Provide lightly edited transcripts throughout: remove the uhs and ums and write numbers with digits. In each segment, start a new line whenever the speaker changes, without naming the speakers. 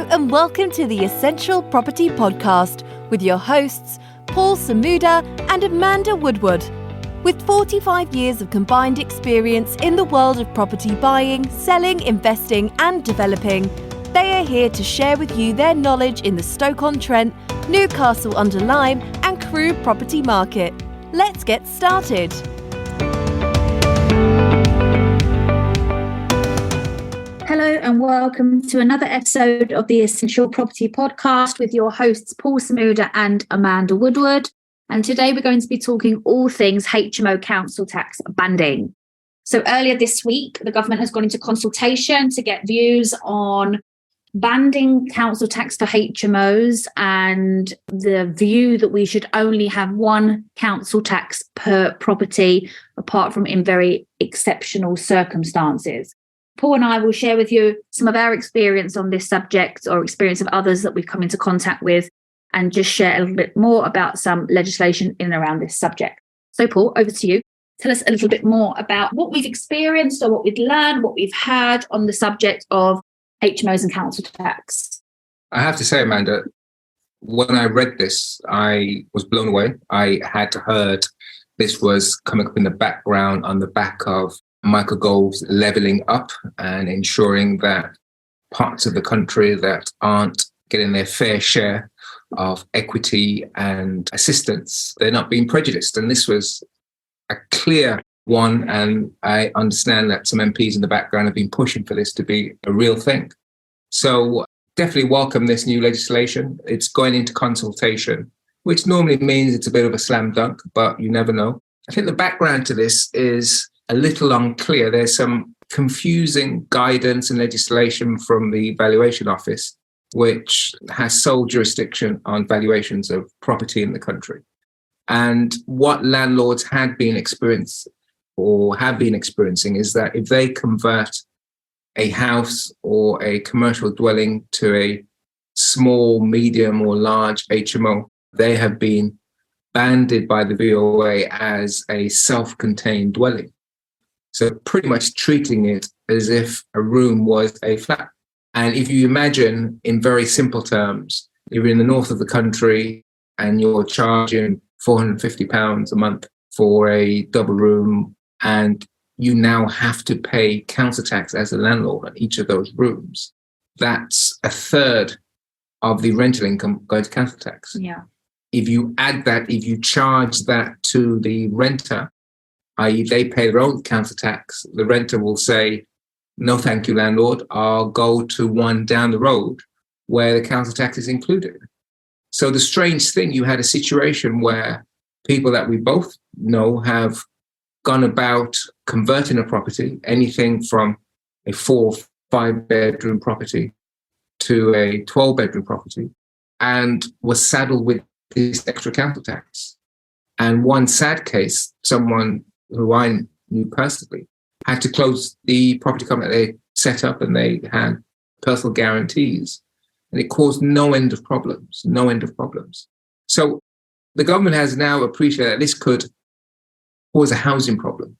Hello and welcome to the Essential Property Podcast with your hosts, Paul Samuda and Amanda Woodward. With 45 years of combined experience in the world of property buying, selling, investing and developing, they are here to share with you their knowledge in the Stoke-on-Trent, Newcastle-under-Lyme and Crewe property market. Let's get started.
Hello and welcome to another episode of the Essential Property Podcast with your hosts Paul Samuda and Amanda Woodward. And today we're going to be talking all things HMO Council Tax banding. So earlier this week, the government has gone into consultation to get views on banding council tax for HMOs and the view that we should only have one council tax per property, apart from in very exceptional circumstances. Paul and I will share with you some of our experience on this subject or experience of others that we've come into contact with and just share a little bit more about some legislation in and around this subject. So Paul, over to you. Tell us a little bit more about what we've experienced or what we've learned, what we've heard on the subject of HMOs and council tax.
I have to say, Amanda, when I read this, I was blown away. I had heard this was coming up in the background on the back of Michael Gove's levelling up and ensuring that parts of the country that aren't getting their fair share of equity and assistance, they're not being prejudiced. And this was a clear one. And I understand that some MPs in the background have been pushing for this to be a real thing. So definitely welcome this new legislation. It's going into consultation, which normally means it's a bit of a slam dunk, but you never know. I think the background to this is a little unclear. There's some confusing guidance and legislation from the Valuation Office, which has sole jurisdiction on valuations of property in the country. And what landlords had been experiencing or have been experiencing is that if they convert a house or a commercial dwelling to a small, medium or large HMO, they have been banded by the VOA as a self-contained dwelling. So pretty much treating it as if a room was a flat. And if you imagine in very simple terms, you're in the north of the country and you're charging £450 a month for a double room, and you now have to pay council tax as a landlord on each of those rooms. That's a third of the rental income going to council tax.
Yeah.
If you add that, if you charge that to the renter, i.e. they pay their own council tax, the renter will say, no, thank you, landlord, I'll go to one down the road where the council tax is included. So the strange thing, you had a situation where people that we both know have gone about converting a property, anything from a 4 or 5 bedroom property to a 12 bedroom property, and was saddled with this extra council tax. And one sad case, someone who I knew personally had to close the property company they set up, and they had personal guarantees, and it caused no end of problems. So the government has now appreciated that this could cause a housing problem,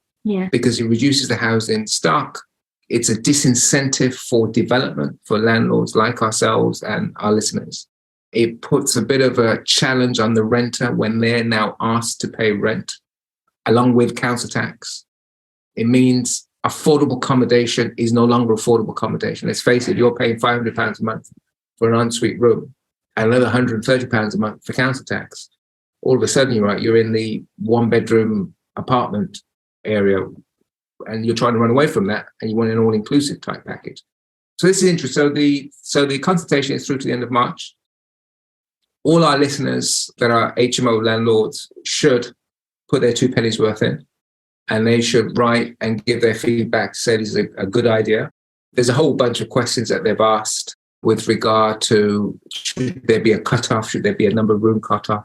because it reduces the housing stock. It's a disincentive for development for landlords like ourselves and our listeners. It puts a bit of a challenge on the renter when they're now asked to pay rent along with council tax. It means affordable accommodation is no longer affordable accommodation. Let's face it, you're paying £500 a month for an ensuite room and another £130 a month for council tax. All of a sudden, you're in the 1-bedroom apartment area and you're trying to run away from that and you want an all-inclusive type package. So this is interesting. So the consultation is through to the end of March. All our listeners that are HMO landlords should put their 2 pennies worth in, and they should write and give their feedback, say this is a good idea. There's a whole bunch of questions that they've asked with regard to, should there be a cutoff? Should there be a number of room cutoff?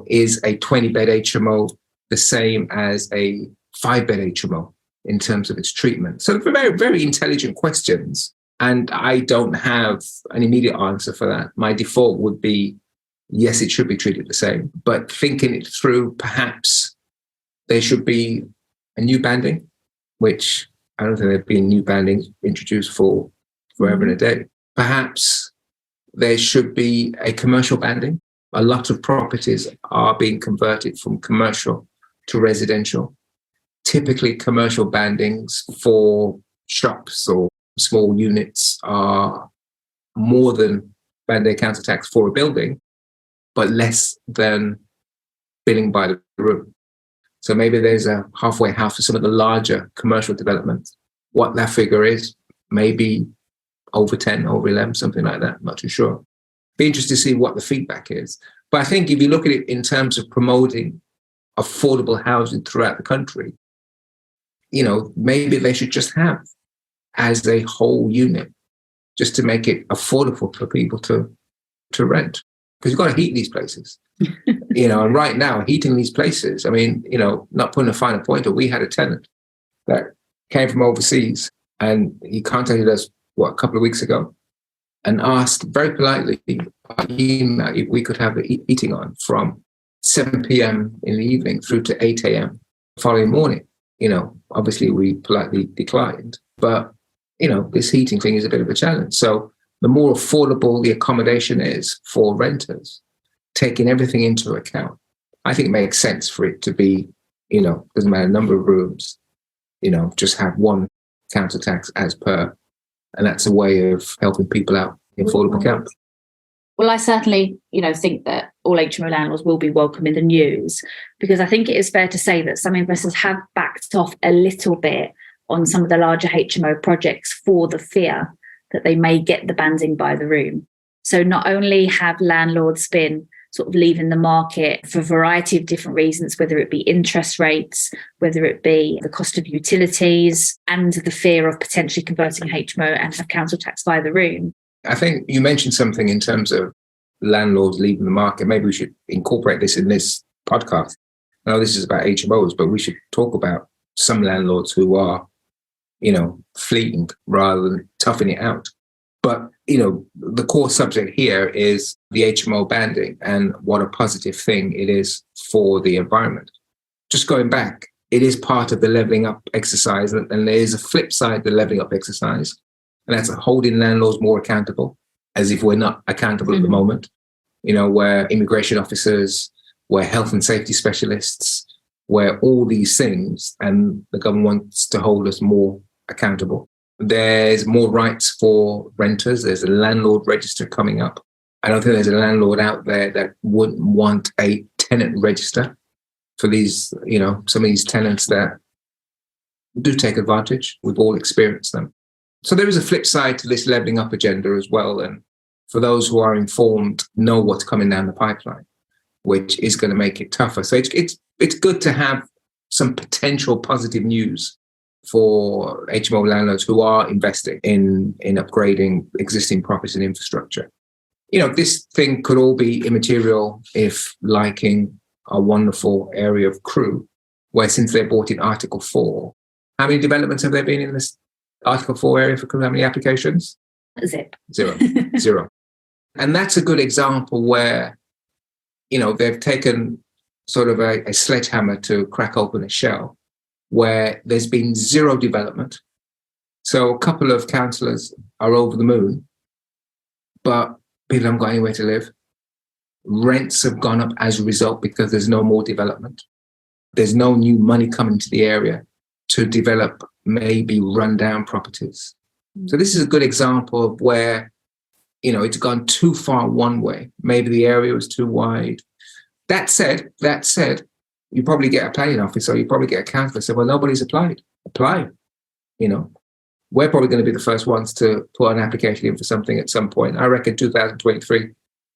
Is a 20-bed HMO the same as a 5-bed HMO in terms of its treatment? So very, very intelligent questions. And I don't have an immediate answer for that. My default would be, yes, it should be treated the same. But thinking it through, perhaps there should be a new banding, which I don't think there've been new bandings introduced for forever and a day. Perhaps there should be a commercial banding. A lot of properties are being converted from commercial to residential. Typically, commercial bandings for shops or small units are more than band-aid council tax for a building, but less than billing by the room. So maybe there's a halfway house for some of the larger commercial developments. What that figure is, maybe over 10, over 11, something like that. Not too sure. Be interested to see what the feedback is. But I think if you look at it in terms of promoting affordable housing throughout the country, maybe they should just have as a whole unit, just to make it affordable for people to rent. Because you've got to heat these places. And right now, heating these places, not putting a finer point, but we had a tenant that came from overseas and he contacted us, a couple of weeks ago and asked very politely by email if we could have the heating on from 7 p.m. in the evening through to 8 a.m. the following morning. Obviously we politely declined, but, this heating thing is a bit of a challenge. So the more affordable the accommodation is for renters, taking everything into account, I think it makes sense for it to be, doesn't matter number of rooms, just have one council tax as per. And that's a way of helping people out in affordable camp.
Well, I certainly, think that all HMO landlords will be welcome in the news, because I think it is fair to say that some investors have backed off a little bit on some of the larger HMO projects for the fear that they may get the banding by the room. So not only have landlords been sort of leaving the market for a variety of different reasons, whether it be interest rates, whether it be the cost of utilities and the fear of potentially converting HMO and have council tax by the room.
I think you mentioned something in terms of landlords leaving the market. Maybe we should incorporate this in this podcast. I know this is about HMOs, but we should talk about some landlords who are, fleeing rather than toughing it out. But, the core subject here is the HMO banding and what a positive thing it is for the environment. Just going back, it is part of the levelling up exercise, and there is a flip side to the levelling up exercise, and that's holding landlords more accountable, as if we're not accountable at the moment, where immigration officers, where health and safety specialists, where all these things, and the government wants to hold us more accountable. There's more rights for renters. There's a landlord register coming up. I don't think there's a landlord out there that wouldn't want a tenant register for these, some of these tenants that do take advantage. We've all experienced them. So there is a flip side to this levelling up agenda as well. And for those who are informed, know what's coming down the pipeline, which is going to make it tougher. So it's good to have some potential positive news for HMO landlords who are investing in upgrading existing properties and infrastructure. This thing could all be immaterial if, liking a wonderful area of Crewe, where since they bought in Article 4, how many developments have there been in this Article 4 area for Crewe? How many applications? Zero. And that's a good example where, they've taken sort of a sledgehammer to crack open a shell, where there's been zero development. So a couple of councillors are over the moon, but people haven't got anywhere to live. Rents have gone up as a result because there's no more development. There's no new money coming to the area to develop maybe rundown properties. So this is a good example of where, it's gone too far one way. Maybe the area was too wide. That said, you probably get a planning officer, or you probably get a councillor say, well, nobody's applied. Apply. We're probably going to be the first ones to put an application in for something at some point. I reckon 2023,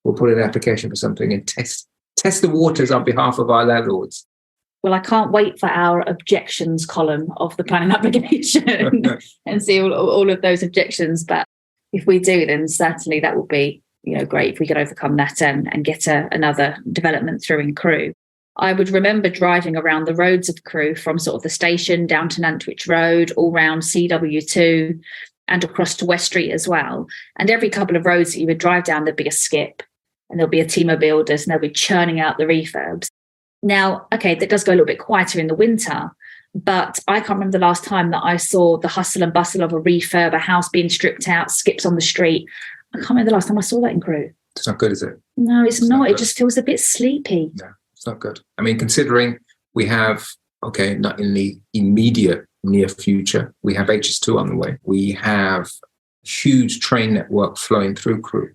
we'll put an application for something and test the waters on behalf of our landlords.
Well, I can't wait for our objections column of the planning application and see all of those objections. But if we do, then certainly that would be, great if we could overcome that and get another development through in Crewe. I would remember driving around the roads of Crewe from sort of the station down to Nantwich Road, all round CW2 and across to West Street as well. And every couple of roads that you would drive down, there'd be a skip and there'll be a team of builders and they'll be churning out the refurbs. Now, okay, that does go a little bit quieter in the winter, but I can't remember the last time that I saw the hustle and bustle of a refurb, a house being stripped out, skips on the street. I can't remember the last time I saw that in Crewe.
It's not good, is it?
No, it's not. It
good.
just feels a bit sleepy.
No, it's not good. I mean, considering we have, not in the immediate near future, we have HS2 on the way. We have huge train network flowing through Crewe.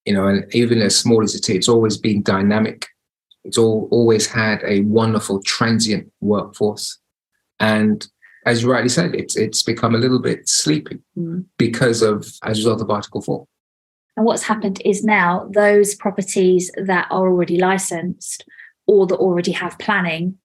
And even as small as it is, it's always been dynamic. It's always had a wonderful transient workforce. And as you rightly said, it's become a little bit sleepy because of, as a result of Article 4.
And what's happened is now those properties that are already licensed or that already have planning,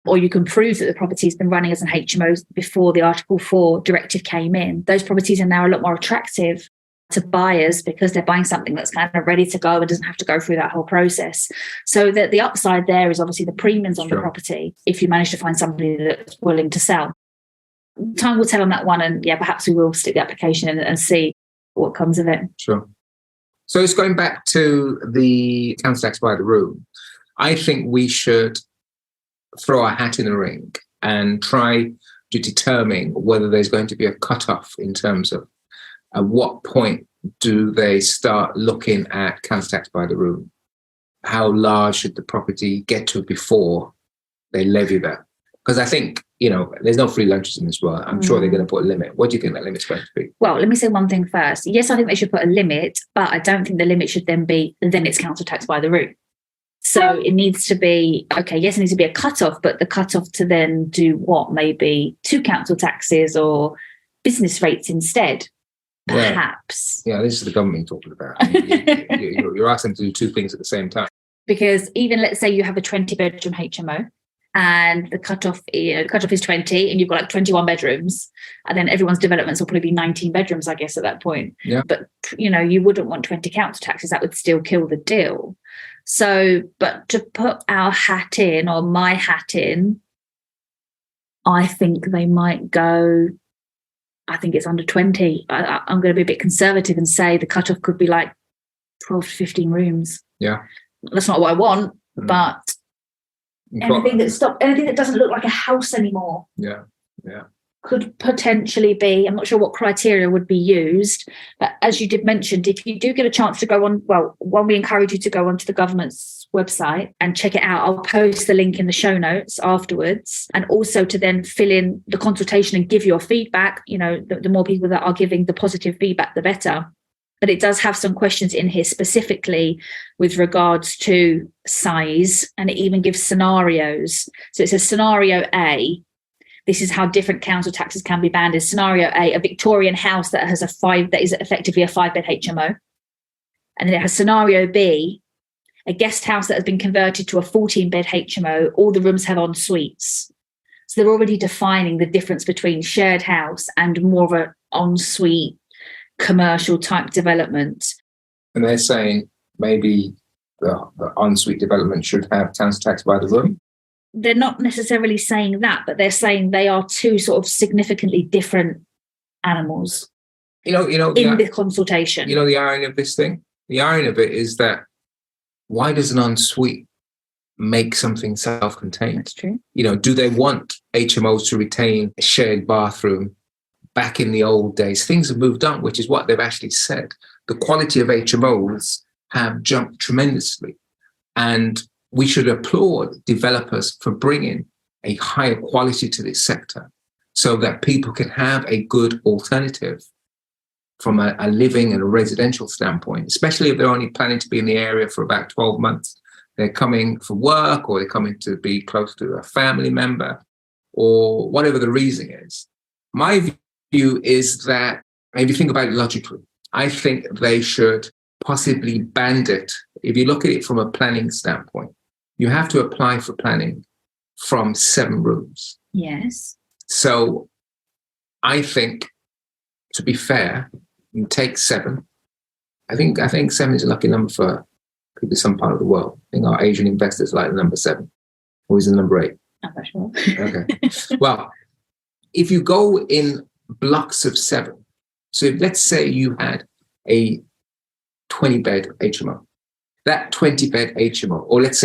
or you can prove that the property has been running as an HMO before the Article 4 directive came in, those properties are now a lot more attractive to buyers because they're buying something that's kind of ready to go and doesn't have to go through that whole process. So that the upside there is obviously the premiums on the property if you manage to find somebody that's willing to sell. Time will tell on that one, and perhaps we will stick the application in and see what comes of it.
Sure. So it's going back to the council tax by the room. I think we should throw our hat in the ring and try to determine whether there's going to be a cutoff in terms of at what point do they start looking at council tax by the room? How large should the property get to before they levy that? Because I think, there's no free lunches in this world. I'm sure they're going to put a limit. What do you think that limit's going to be?
Well, let me say one thing first. Yes, I think they should put a limit, but I don't think the limit should then it's council tax by the room. So it needs to be, yes, it needs to be a cutoff, but the cutoff to then do what? Maybe 2 council taxes or business rates instead, perhaps.
Yeah, this is the government talking about. You're asking them to do 2 things at the same time.
Because even let's say you have a 20-bedroom HMO and the cutoff is 20 and you've got like 21 bedrooms and then everyone's developments will probably be 19 bedrooms, I guess, at that point.
Yeah.
But, you wouldn't want 20 council taxes. That would still kill the deal. So, but to put our hat in or my hat in, I think they might go, I think it's under 20. I'm going to be a bit conservative and say the cutoff could be like 12 to 15 rooms.
Yeah.
That's not what I want, but anything that doesn't look like a house anymore.
Yeah.
Could potentially be, I'm not sure what criteria would be used, but as you did mention, if you do get a chance to go on, we encourage you to go onto the government's website and check it out. I'll post the link in the show notes afterwards, and also to then fill in the consultation and give your feedback. The more people that are giving the positive feedback, the better. But it does have some questions in here specifically with regards to size, and it even gives scenarios. So it says scenario A. This is how different council taxes can be banded. Scenario A, a Victorian house that is effectively a 5-bed HMO. And then it has scenario B, a guest house that has been converted to a 14-bed HMO. All the rooms have en suites. So they're already defining the difference between shared house and more of an en suite commercial type development.
And they're saying maybe the en suite development should have council tax by the room.
They're not necessarily saying that, but they're saying they are 2 sort of significantly different animals. In the consultation.
The irony of this thing? The irony of it is that why does an ensuite make something self-contained?
That's true.
Do they want HMOs to retain a shared bathroom? Back in the old days, things have moved on, which is what they've actually said. The quality of HMOs have jumped tremendously. And we should applaud developers for bringing a higher quality to this sector so that people can have a good alternative from a living and a residential standpoint, especially if they're only planning to be in the area for about 12 months. They're coming for work or they're coming to be close to a family member or whatever the reason is. My view is that, if you think about it logically, I think they should possibly band it. If you look at it from a planning standpoint, you have to apply for planning from 7 rooms.
Yes.
So I think, to be fair, you take 7. I think 7 is a lucky number for people in some part of the world. I think our Asian investors like the number 7. Or is it number 8?
I'm not sure.
Okay. Well, if you go in blocks of 7, so let's say you had a 20-bed HMO. That 20-bed HMO, or let's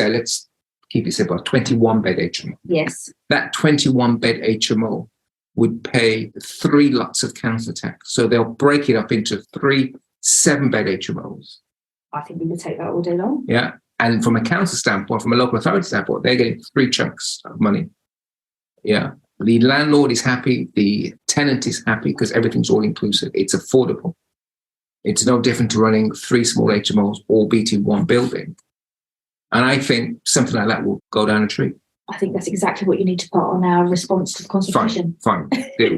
keep it simple, 21-bed HMO.
Yes. That
21-bed HMO would pay 3 lots of council tax. So they'll break it up into 3 7-bed HMOs.
I think we would take that all day long.
Yeah. And from a council standpoint, from a local authority standpoint, they're getting 3 chunks of money. Yeah. The landlord is happy. The tenant is happy because everything's all inclusive. It's affordable. It's no different to running 3 small HMOs all beat in one building. And I think something like that will go down a tree.
I think that's exactly what you need to put on our response to the consultation.
Fine.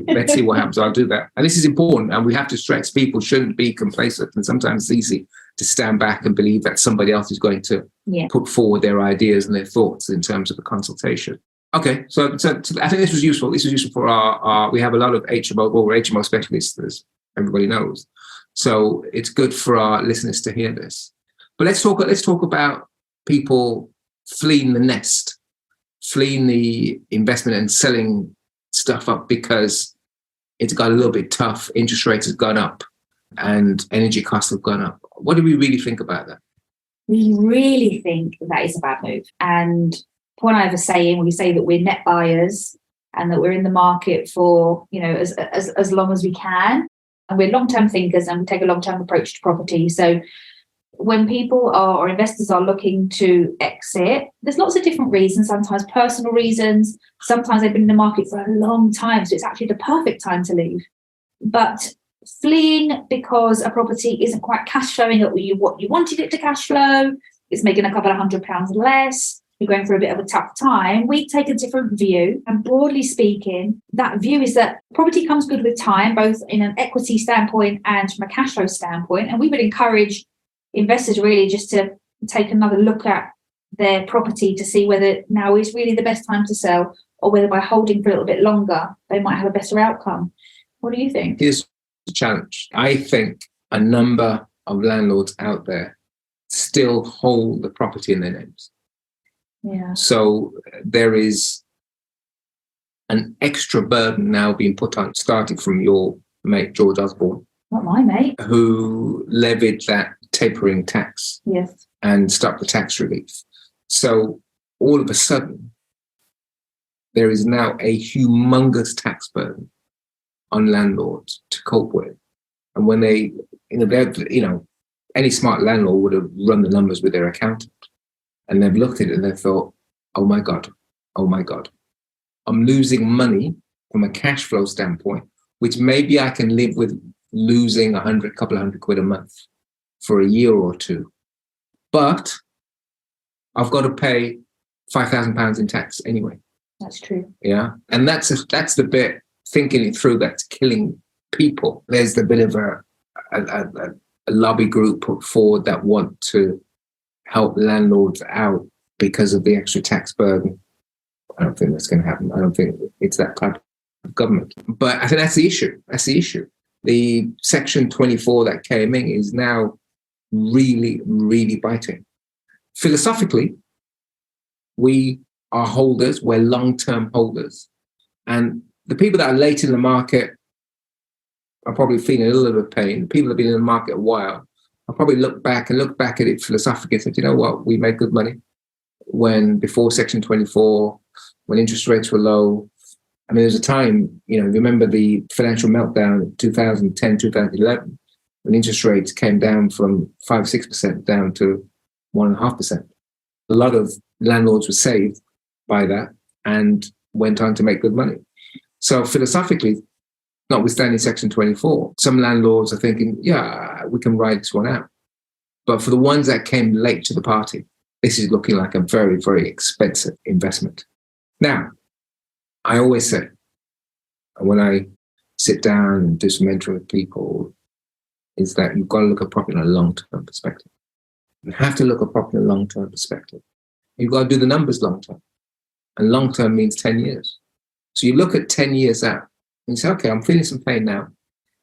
Let's see what happens. I'll do that. And this is important. And we have to stress people shouldn't be complacent. And sometimes it's easy to stand back and believe that somebody else is going to put forward their ideas and their thoughts in terms of the consultation. Okay. So I think this was useful. This was useful for our we have a lot of HMO specialists, as everybody knows. So it's good for our listeners to hear this. But let's talk about people fleeing the nest, fleeing the investment and selling stuff up because it's got a little bit tough. Interest rates have gone up and energy costs have gone up. What do we really think about that?
We really think that is a bad move. And Paul and I have a saying, we say that we're net buyers and that we're in the market for, as long as we can. And we're long-term thinkers and we take a long-term approach to property. So when people or investors are looking to exit, there's lots of different reasons, sometimes personal reasons, sometimes they've been in the market for a long time, so it's actually the perfect time to leave. But fleeing because a property isn't quite cash flowing at what you wanted it to cash flow, it's making a couple of £100 less, you're going through a bit of a tough time, we take a different view. And broadly speaking, that view is that property comes good with time, both in an equity standpoint and from a cash flow standpoint. And we would encourage investors really just to take another look at their property to see whether now is really the best time to sell or whether by holding for a little bit longer, they might have a better outcome. What do you think?
Here's the challenge. I think a number of landlords out there still hold the property in their names.
Yeah.
So there is an extra burden now being put on, starting from your mate, George Osborne.
Not my mate.
Who levied that tapering tax and stopped the tax relief. So all of a sudden, there is now a humongous tax burden on landlords to cope with. And when they, any smart landlord would have run the numbers with their accountant. And they've looked at it and they thought, oh my God, I'm losing money from a cash flow standpoint, which maybe I can live with losing couple of hundred quid a month for a year or two. But I've got to pay £5,000 in tax anyway.
That's true.
Yeah. And that's the bit, thinking it through, that's killing people. There's the bit of a lobby group put forward that want to help landlords out because of the extra tax burden. I don't think that's going to happen. I don't think it's that type of government. But I think that's the issue. The Section 24 that came in is now really, really biting. Philosophically, we are holders, we're long-term holders. And the people that are late in the market are probably feeling a little bit of pain. The people that have been in the market a while, I'll probably look back at it philosophically and say, you know what, we made good money before Section 24, when interest rates were low. I mean, there's a time, remember the financial meltdown in 2010, 2011, when interest rates came down from 5-6% down to 1.5%. A lot of landlords were saved by that and went on to make good money. So philosophically, notwithstanding Section 24, some landlords are thinking, yeah, we can ride this one out. But for the ones that came late to the party, this is looking like a very, very expensive investment. Now, I always say, when I sit down and do some mentoring with people, is that you've got to look at property in a long-term perspective. You have to look at property in a long-term perspective. You've got to do the numbers long-term. And long-term means 10 years. So you look at 10 years out and you say, okay, I'm feeling some pain now.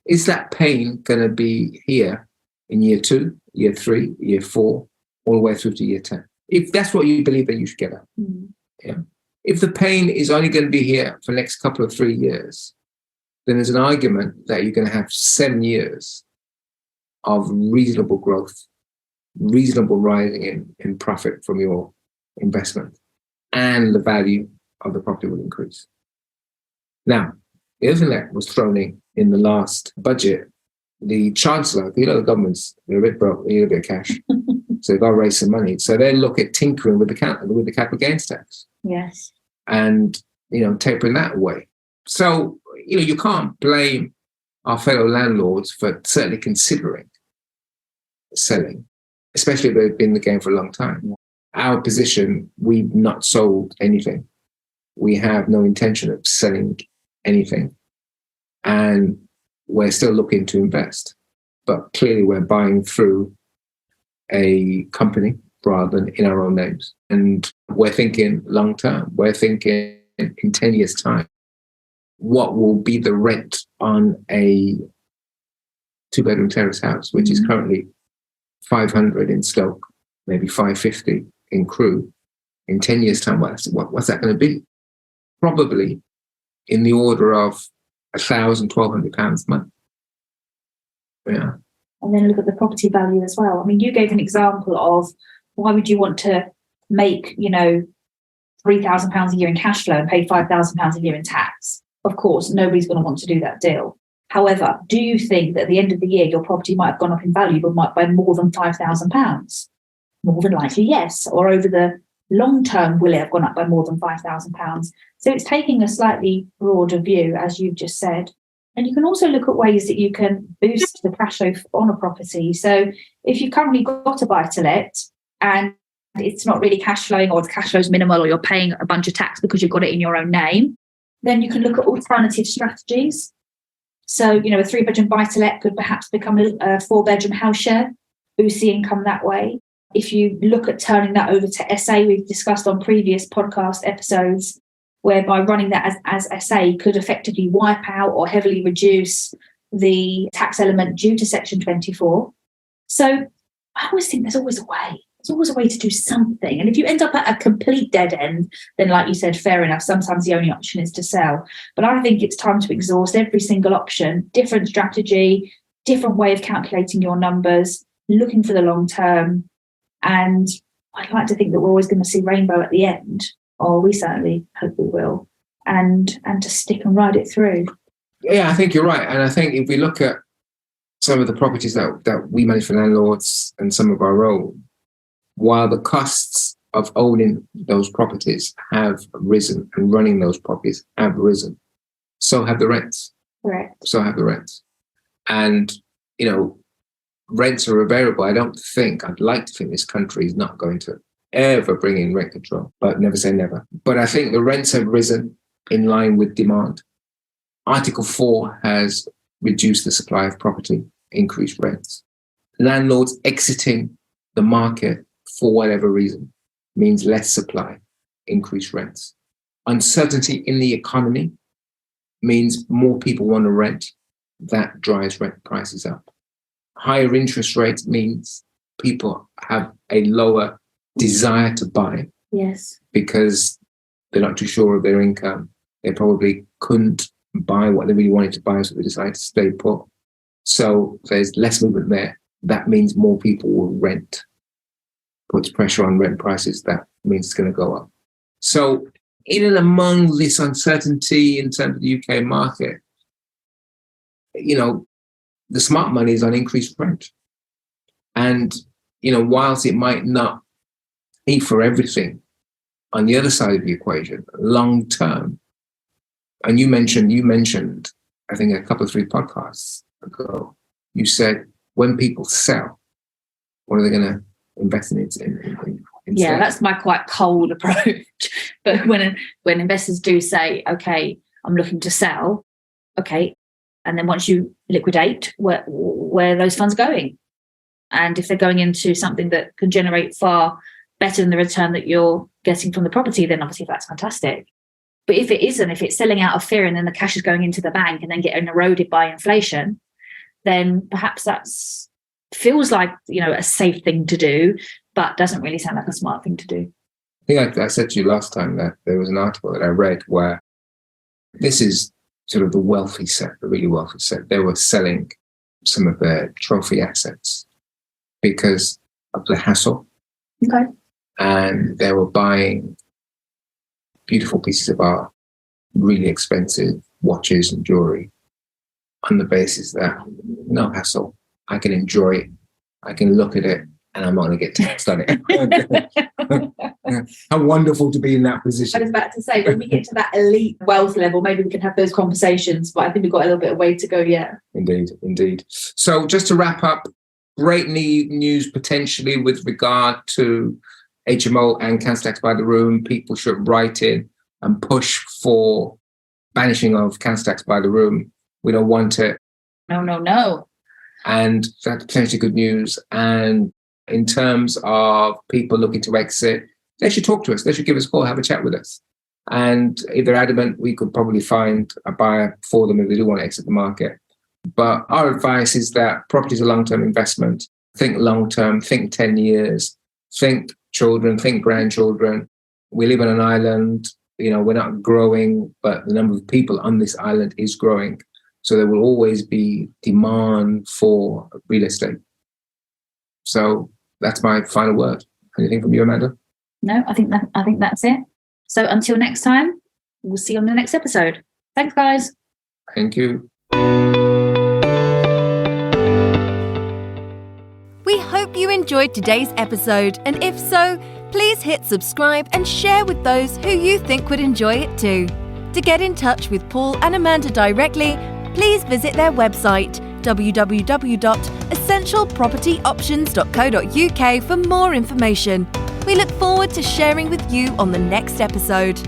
Is that pain going to be here in year 2, year 3, year 4, all the way through to year 10? If that's what you believe, then you should get out. Mm-hmm. Yeah. If the pain is only going to be here for the next couple of 3 years, then there's an argument that you're going to have 7 years of reasonable growth, reasonable rising in profit from your investment, and the value of the property will increase. Now, the other thing that was thrown in the last budget the chancellor, the government's, they're a bit broke, they need a bit of cash. So they've got to raise some money. So they look at tinkering with the capital gains tax.
Yes.
And, tapering that away. So, you can't blame our fellow landlords for certainly considering selling, especially if they've been in the game for a long time. Our position, we've not sold anything. We have no intention of selling anything. And we're still looking to invest. But clearly we're buying through a company rather than in our own names. And we're thinking long term. We're thinking in 10 years' time, what will be the rent on a 2-bedroom terrace house, which is currently 500 in Stoke, maybe 550 in Crewe. In 10 years' time, what's that going to be? Probably in the order of £1,000, £1,200 a month. Yeah.
And then look at the property value as well. I mean, you gave an example of why would you want to make, £3,000 a year in cash flow and pay £5,000 a year in tax? Of course, nobody's going to want to do that deal. However, do you think that at the end of the year, your property might have gone up in value, but might by more than £5,000? More than likely, yes. Or over the long term, will it have gone up by more than £5,000? So it's taking a slightly broader view, as you've just said. And you can also look at ways that you can boost the cash flow on a property. So if you've currently got a buy-to-let and it's not really cash flowing, or the cash flow is minimal, or you're paying a bunch of tax because you've got it in your own name, then you can look at alternative strategies. So, a 3-bedroom buy-to-let could perhaps become a 4-bedroom house share, boost the income that way. If you look at turning that over to SA, we've discussed on previous podcast episodes, whereby running that as SA could effectively wipe out or heavily reduce the tax element due to Section 24. So I always think there's always a way. There's always a way to do something. And if you end up at a complete dead end, then like you said, fair enough. Sometimes the only option is to sell. But I think it's time to exhaust every single option, different strategy, different way of calculating your numbers, looking for the long term. And I'd like to think that we're always going to see rainbow at the end, or we certainly hope we will, and to stick and ride it through.
Yeah, I think you're right. And I think if we look at some of the properties that we manage for landlords and some of our own, while the costs of owning those properties have risen and running those properties have risen, so have the rents.
Correct.
So have the rents. And, rents are a variable. I'd like to think this country is not going to ever bring in rent control, but never say never. But I think the rents have risen in line with demand. Article 4 has reduced the supply of property, increased rents. Landlords exiting the market for whatever reason means less supply, increased rents. Uncertainty in the economy means more people want to rent. That drives rent prices up. Higher interest rates means people have a lower desire to buy.
Yes.
Because they're not too sure of their income. They probably couldn't buy what they really wanted to buy, so they decided to stay put. So there's less movement there. That means more people will rent. Puts pressure on rent prices. That means it's going to go up. So in and among this uncertainty in terms of the UK market, the smart money is on increased rent. And, whilst it might not be for everything, on the other side of the equation, long term, and you mentioned, I think a couple of 3 podcasts ago, you said when people sell, what are they going to invest in it?
Yeah, that's my quite cold approach. But when investors do say, okay, I'm looking to sell, okay, and then once you liquidate, where are those funds going? And if they're going into something that can generate far better than the return that you're getting from the property, then obviously that's fantastic. But if it isn't, if it's selling out of fear and then the cash is going into the bank and then getting eroded by inflation, then perhaps that's feels like, a safe thing to do, but doesn't really sound like a smart thing to do.
I think I said to you last time that there was an article that I read where this is sort of the wealthy set, the really wealthy set. They were selling some of their trophy assets because of the hassle.
Okay.
And they were buying beautiful pieces of art, really expensive watches and jewelry. on the basis that no hassle, I can enjoy it, I can look at it, and I'm not going to get taxed on it. How wonderful to be in that position.
I was about to say, when we get to that elite wealth level, maybe we can have those conversations, but I think we've got a little bit of way to go yet.
Indeed. So just to wrap up, great news potentially with regard to HMO and council tax by the room. People should write in and push for banishing of council tax by the room. We don't want it.
No.
And that's potentially good news. And in terms of people looking to exit, they should talk to us. They should give us a call, have a chat with us. And if they're adamant, we could probably find a buyer for them if they do want to exit the market. But our advice is that property is a long-term investment. Think long-term, think 10 years, think children, think grandchildren. We live on an island. We're not growing, but the number of people on this island is growing. So there will always be demand for real estate. So that's my final word. Anything from you, Amanda?
No, I think that's it. So until next time, we'll see you on the next episode. Thanks, guys.
Thank you.
We hope you enjoyed today's episode, and if so, please hit subscribe and share with those who you think would enjoy it too. To get in touch with Paul and Amanda directly, please visit their website www.essentialpropertyoptions.co.uk for more information. We look forward to sharing with you on the next episode.